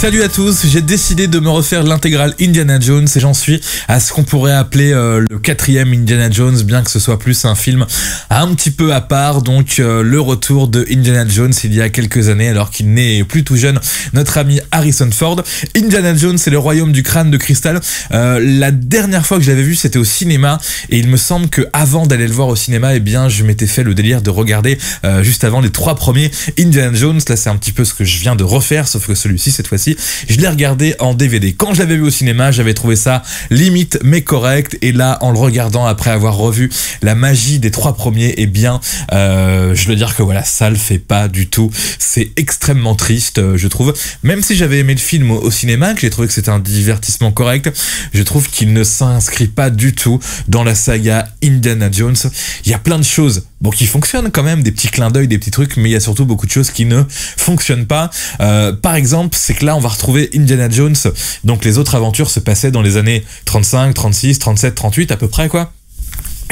Salut à tous, j'ai décidé de me refaire l'intégrale Indiana Jones et j'en suis à ce qu'on pourrait appeler le 4e Indiana Jones, bien que ce soit plus un film un petit peu à part, donc le retour de Indiana Jones il y a quelques années alors qu'il n'est plus tout jeune, notre ami Harrison Ford. Indiana Jones c'est le royaume du crâne de cristal. La dernière fois que je l'avais vu c'était au cinéma et il me semble que avant d'aller le voir au cinéma, eh bien je m'étais fait le délire de regarder juste avant les 3 premiers Indiana Jones. Là c'est un petit peu ce que je viens de refaire, sauf que celui-ci cette fois-ci je l'ai regardé en DVD. Quand je l'avais vu au cinéma, j'avais trouvé ça limite mais correct. Et là, en le regardant après avoir revu la magie des 3 premiers, eh bien, je dois dire que voilà, ça le fait pas du tout. C'est extrêmement triste, je trouve. Même si j'avais aimé le film au cinéma, que j'ai trouvé que c'était un divertissement correct, je trouve qu'il ne s'inscrit pas du tout dans la saga Indiana Jones. Il y a plein de choses qui fonctionnent quand même, des petits clins d'œil, des petits trucs, mais il y a surtout beaucoup de choses qui ne fonctionnent pas. Par exemple, c'est que là, on va retrouver Indiana Jones, donc les autres aventures se passaient dans les années 35, 36, 37, 38 à peu près quoi.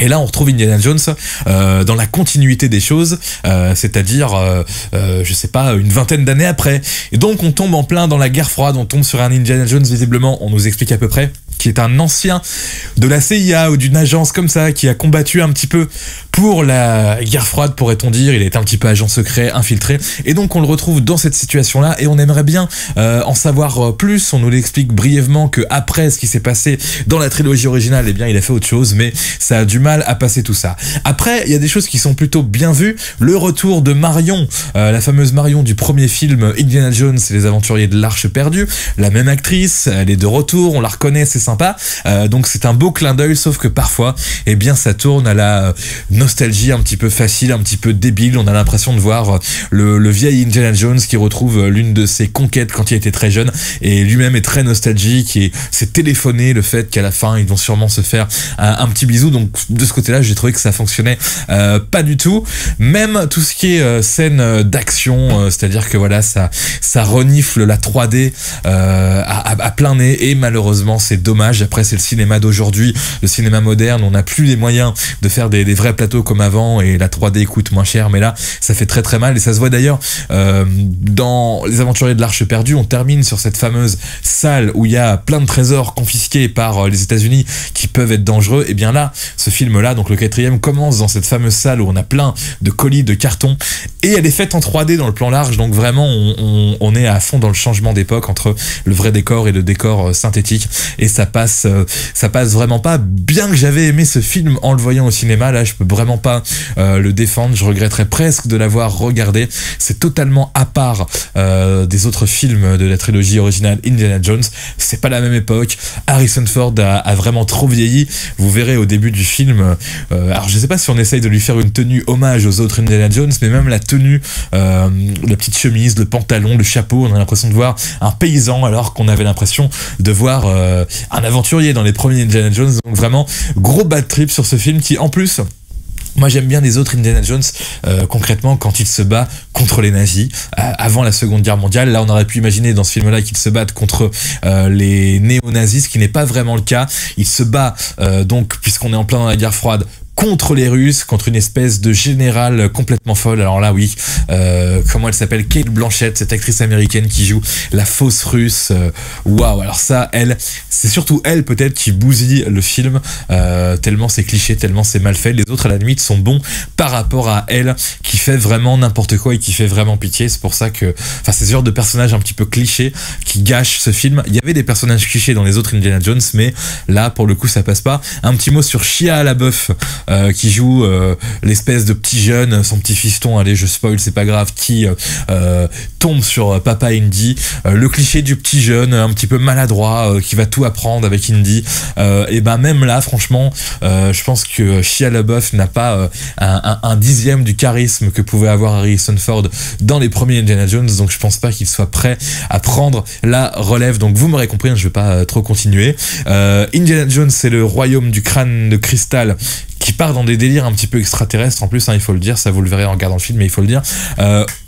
Et là, on retrouve Indiana Jones dans la continuité des choses, c'est-à-dire, je sais pas, une vingtaine d'années après. Et donc, on tombe en plein dans la guerre froide, on tombe sur un Indiana Jones, visiblement, on nous explique à peu près, qui est un ancien de la CIA ou d'une agence comme ça, qui a combattu un petit peu pour la guerre froide, pourrait-on dire. Il est un petit peu agent secret, infiltré. Et donc, on le retrouve dans cette situation-là et on aimerait bien en savoir plus. On nous l'explique brièvement que après ce qui s'est passé dans la trilogie originale, eh bien, il a fait autre chose, mais ça a du mal à passer tout ça. Après, il y a des choses qui sont plutôt bien vues. Le retour de Marion, la fameuse Marion du premier film Indiana Jones et les aventuriers de l'Arche perdue. La même actrice, elle est de retour, on la reconnaît, c'est sympa. Donc c'est un beau clin d'œil, sauf que parfois, eh bien, ça tourne à la nostalgie un petit peu facile, un petit peu débile. On a l'impression de voir le vieil Indiana Jones qui retrouve l'une de ses conquêtes quand il était très jeune et lui-même est très nostalgique et s'est téléphoné le fait qu'à la fin ils vont sûrement se faire un petit bisou. Donc de ce côté-là, j'ai trouvé que ça fonctionnait pas du tout. Même tout ce qui est scène d'action, c'est-à-dire que voilà, ça renifle la 3D à plein nez et malheureusement c'est dommage. Après c'est le cinéma d'aujourd'hui, le cinéma moderne, on n'a plus les moyens de faire des vrais plateaux comme avant et la 3D coûte moins cher, mais là ça fait très très mal et ça se voit d'ailleurs dans les aventuriers de l'Arche perdue. On termine sur cette fameuse salle où il y a plein de trésors confisqués par les États-Unis qui peuvent être dangereux. Et bien là, ce film-là, donc le 4e, commence dans cette fameuse salle où on a plein de colis de carton et elle est faite en 3D dans le plan large, donc vraiment on est à fond dans le changement d'époque entre le vrai décor et le décor synthétique et ça passe vraiment pas. Bien que j'avais aimé ce film en le voyant au cinéma, là je peux vraiment pas le défendre, je regretterais presque de l'avoir regardé. C'est totalement à part des autres films de la trilogie originale Indiana Jones, c'est pas la même époque. Harrison Ford a vraiment trop vieilli. Vous verrez au début du film, alors je sais pas si on essaye de lui faire une tenue hommage aux autres Indiana Jones, mais même la tenue, la petite chemise, le pantalon, le chapeau, on a l'impression de voir un paysan alors qu'on avait l'impression de voir un aventurier dans les premiers Indiana Jones. Donc vraiment gros bad trip sur ce film qui en plus, moi j'aime bien les autres Indiana Jones, concrètement quand il se bat contre les nazis avant la Seconde Guerre mondiale. Là on aurait pu imaginer dans ce film là qu'ils se battent contre les néo-nazis, ce qui n'est pas vraiment le cas. Il se bat donc, puisqu'on est en plein dans la guerre froide, contre les Russes, contre une espèce de générale complètement folle. Alors là, oui, comment elle s'appelle, Cate Blanchett, cette actrice américaine qui joue la fausse russe. Waouh, alors ça, c'est surtout elle peut-être qui bousille le film, tellement c'est cliché, tellement c'est mal fait. Les autres, à la limite, sont bons par rapport à elle, qui fait vraiment n'importe quoi et qui fait vraiment pitié. C'est pour ça que, enfin, c'est ce genre de personnage un petit peu cliché qui gâche ce film. Il y avait des personnages clichés dans les autres Indiana Jones, mais là, pour le coup, ça passe pas. Un petit mot sur Shia LaBeouf, qui joue l'espèce de petit jeune, son petit fiston, allez je spoil, c'est pas grave, qui tombe sur Papa Indy, le cliché du petit jeune un petit peu maladroit qui va tout apprendre avec Indy, et ben même là franchement je pense que Shia LaBeouf n'a pas un dixième du charisme que pouvait avoir Harrison Ford dans les premiers Indiana Jones, donc je pense pas qu'il soit prêt à prendre la relève. Donc vous m'aurez compris, je vais pas trop continuer. Indiana Jones c'est le royaume du crâne de cristal qui part dans des délires un petit peu extraterrestres en plus, il faut le dire, ça vous le verrez en regardant le film, mais il faut le dire.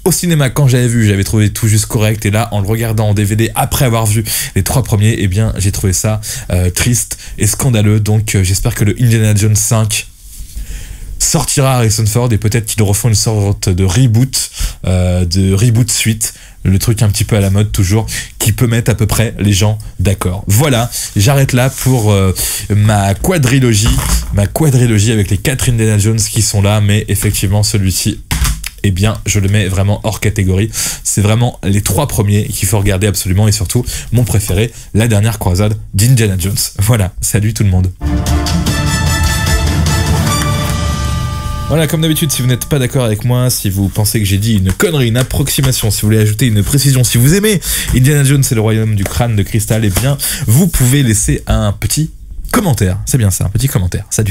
Au cinéma, quand j'avais vu, j'avais trouvé tout juste correct, et là, en le regardant en DVD, après avoir vu les 3 premiers, eh bien, j'ai trouvé ça triste et scandaleux, donc j'espère que le Indiana Jones 5 sortira Harrison Ford et peut-être qu'ils refont une sorte de reboot suite le truc un petit peu à la mode toujours, qui peut mettre à peu près les gens d'accord. Voilà, j'arrête là pour ma quadrilogie avec les 4 Indiana Jones qui sont là, mais effectivement celui-ci, eh bien, je le mets vraiment hors catégorie. C'est vraiment les 3 premiers qu'il faut regarder absolument, et surtout, mon préféré, La Dernière Croisade d'Indiana Jones. Voilà, salut tout le monde. Voilà, comme d'habitude, si vous n'êtes pas d'accord avec moi, si vous pensez que j'ai dit une connerie, une approximation, si vous voulez ajouter une précision, si vous aimez Indiana Jones et le royaume du crâne de cristal, eh bien, vous pouvez laisser un petit commentaire. C'est bien ça, un petit commentaire. Salut.